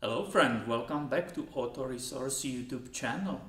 Hello friend, welcome back to Auto Resource YouTube channel.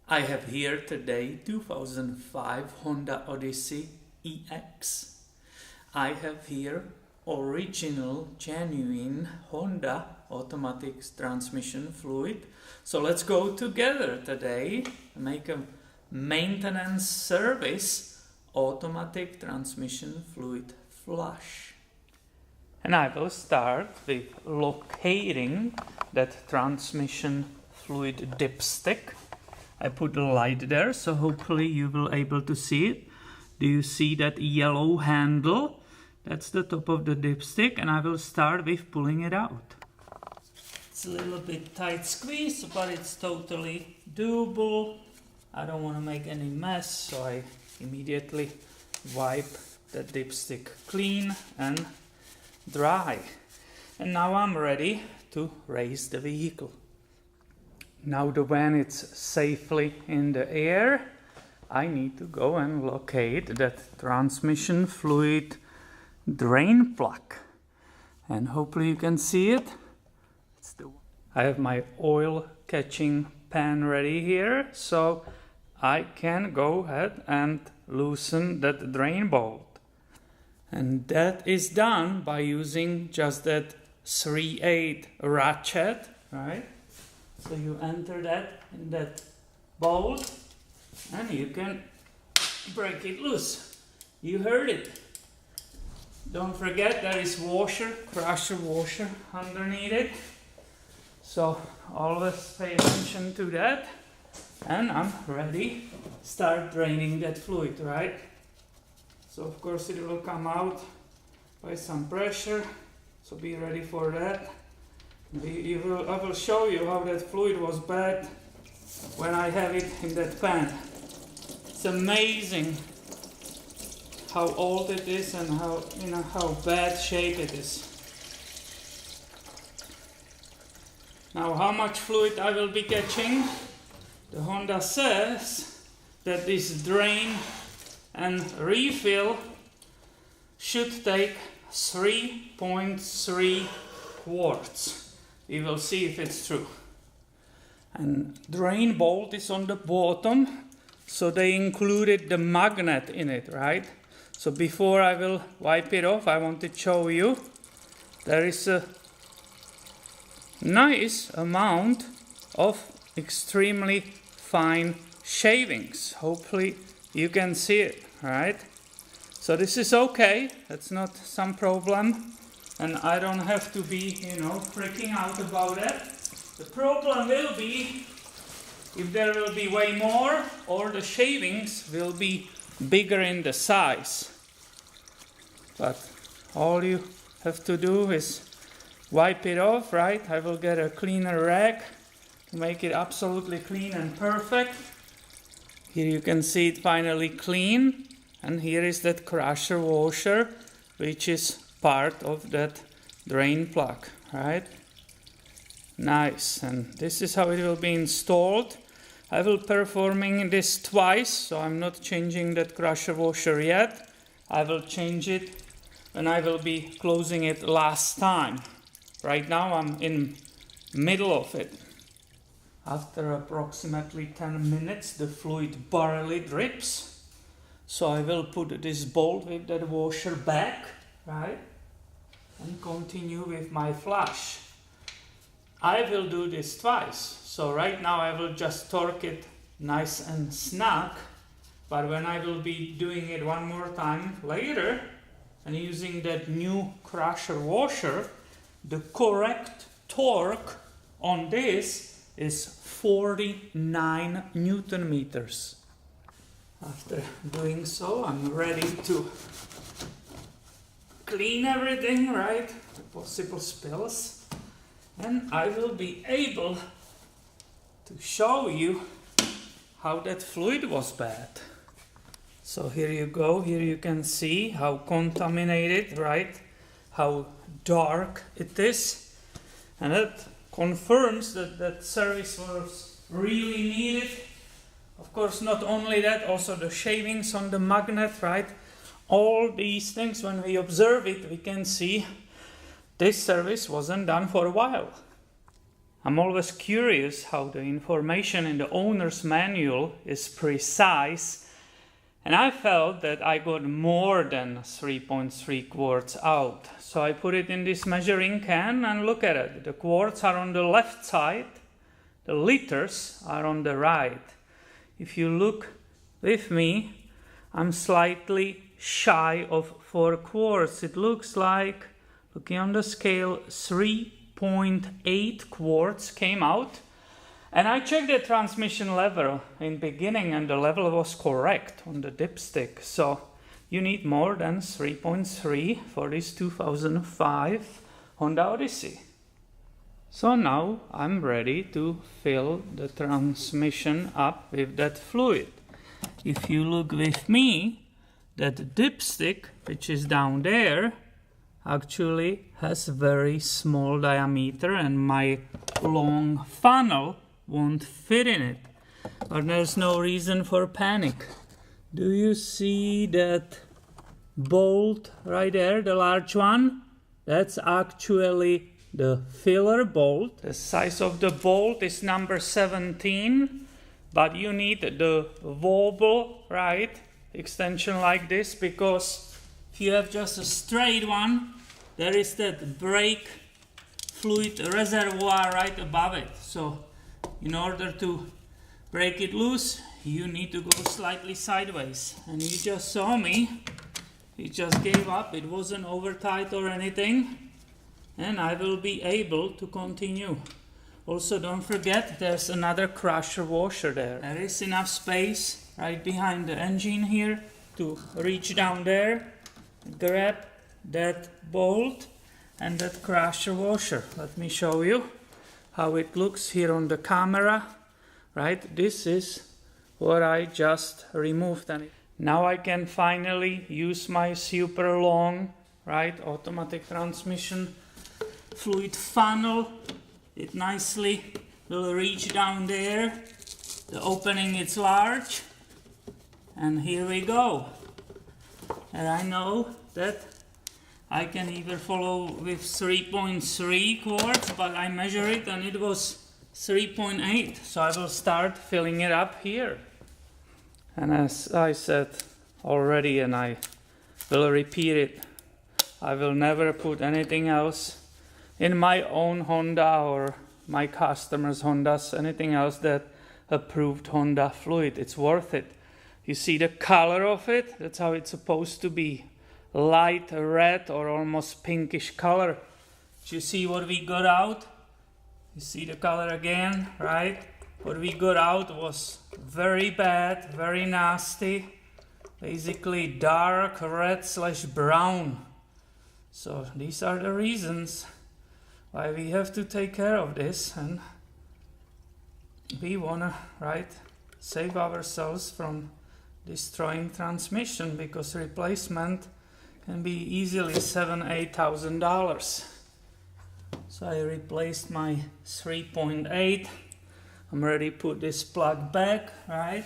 I have here today 2005 Honda Odyssey EX. I have here original genuine Honda automatic transmission fluid. So let's go together today and make a maintenance service automatic transmission fluid flush. And I will start with locating that transmission fluid dipstick. I put the light there, so hopefully you will able to see it. Do you see that yellow handle? That's the top of the dipstick, and I will start with pulling it out. It's a little bit tight squeeze, but it's totally doable. I don't want to make any mess, so I immediately wipe the dipstick clean and dry. And now I'm ready to raise the vehicle. Now when it's safely in the air, I need to go and locate that transmission fluid drain plug. And hopefully you can see it. I have my oil catching pan ready here, so I can go ahead and loosen that drain bolt. And that is done by using just that 3/8 ratchet, right? So you enter that in that bolt and you can break it loose. You heard it. Don't forget there is washer, crusher washer underneath it. So always pay attention to that. And I'm ready. Start draining that fluid, right? So of course it will come out by some pressure, so be ready for that. I will show you how that fluid was bad when I have it in that pan. It's amazing how old it is and how bad shape it is. Now how much fluid I will be catching? The Honda says that this drain and refill should take 3.3 quarts. We will see if it's true. And drain bolt is on the bottom, so they included the magnet in it, right? So before I will wipe it off, I want to show you there is a nice amount of extremely fine shavings. Hopefully you can see it, right? So this is okay, that's not some problem, and I don't have to be, freaking out about it. The problem will be if there will be way more or the shavings will be bigger in the size. But all you have to do is wipe it off, right? I will get a cleaner rag to make it absolutely clean and perfect. Here you can see it finally clean, and here is that crusher washer, which is part of that drain plug, right? Nice, and this is how it will be installed. I will performing this twice, so I'm not changing that crusher washer yet. I will change it when I will be closing it last time. Right now I'm in middle of it. After approximately 10 minutes, the fluid barely drips. So I will put this bolt with that washer back, right? And continue with my flush. I will do this twice. So right now I will just torque it nice and snug. But when I will be doing it one more time later and using that new crusher washer, the correct torque on this is 49 Newton meters. After doing so, I'm ready to clean everything, right? The possible spills. And I will be able to show you how that fluid was bad. So here you go, here you can see how contaminated, right? How dark it is. And that confirms that that service was really needed. Of course, not only that, also the shavings on the magnet, right? All these things, when we observe it, we can see this service wasn't done for a while. I'm always curious how the information in the owner's manual is precise, and I felt that I got more than 3.3 quarts out. So I put it in this measuring can and look at it. The quarts are on the left side, the liters are on the right. If you look with me, I'm slightly shy of 4 quarts. It looks like, looking on the scale, 3.8 quarts came out. And I checked the transmission level in beginning and the level was correct on the dipstick. So you need more than 3.3 for this 2005 Honda Odyssey. So now I'm ready to fill the transmission up with that fluid. If you look with me, that dipstick, which is down there, actually has very small diameter and my long funnel won't fit in it. But there's no reason for panic. Do you see that bolt right there, the large one? That's actually the filler bolt. The size of the bolt is number 17, but you need the wobble, right? Extension like this, because if you have just a straight one, there is that brake fluid reservoir right above it. So in order to break it loose, you need to go slightly sideways. And you just saw me, it just gave up, it wasn't over tight or anything, and I will be able to continue. Also, don't forget, there's another crusher washer there. There is enough space right behind the engine here to reach down there, grab that bolt and that crusher washer. Let me show you how it looks here on the camera. Right, this is what I just removed. And now I can finally use my super long, right, automatic transmission fluid funnel. It nicely will reach down there. The opening is large, and here we go. And I know that I can either follow with 3.3 quarts, but I measure it and it was 3.8, so I will start filling it up here. And as I said already, and I will repeat it, I will never put anything else in my own Honda or my customers' Hondas, anything else that approved Honda fluid. It's worth it. You see the color of it? That's how it's supposed to be. Light red or almost pinkish color. Do you see what we got out? You see the color again, right? What we got out was very bad, very nasty. Basically dark red / brown. So these are the reasons why we have to take care of this, and we wanna, right, save ourselves from destroying transmission, because replacement can be easily $7,000-8,000. So I replaced my 3.8. I'm ready to put this plug back, right?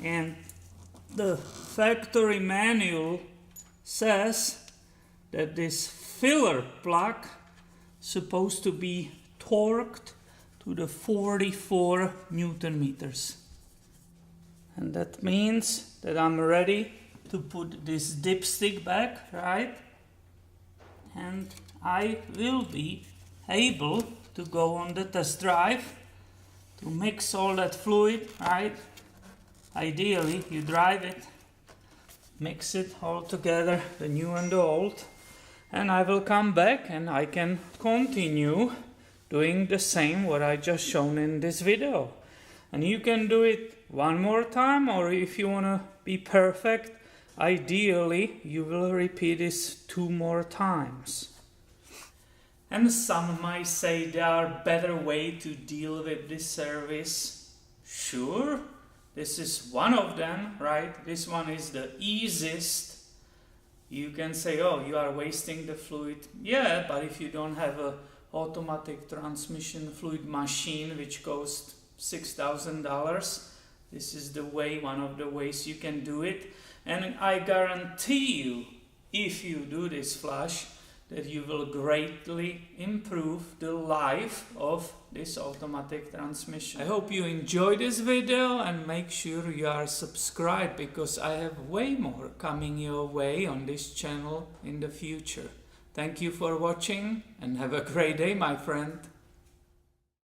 And the factory manual says that this filler plug is supposed to be torqued to the 44 Newton meters. And that means that I'm ready to put this dipstick back, right? And I will be able to go on the test drive to mix all that fluid, right? Ideally, you drive it, mix it all together, the new and the old, and I will come back and I can continue doing the same what I just shown in this video. And you can do it one more time, or if you want to be perfect, ideally you will repeat this 2 more times. And some might say there are better ways to deal with this service. Sure, this is one of them, right? This one is the easiest. You can say, oh, you are wasting the fluid. Yeah, but if you don't have a automatic transmission fluid machine which costs $6,000, this is the way, one of the ways you can do it. And I guarantee you, if you do this flush, that you will greatly improve the life of this automatic transmission. I hope you enjoyed this video, and make sure you are subscribed, because I have way more coming your way on this channel in the future. Thank you for watching, and have a great day, my friend.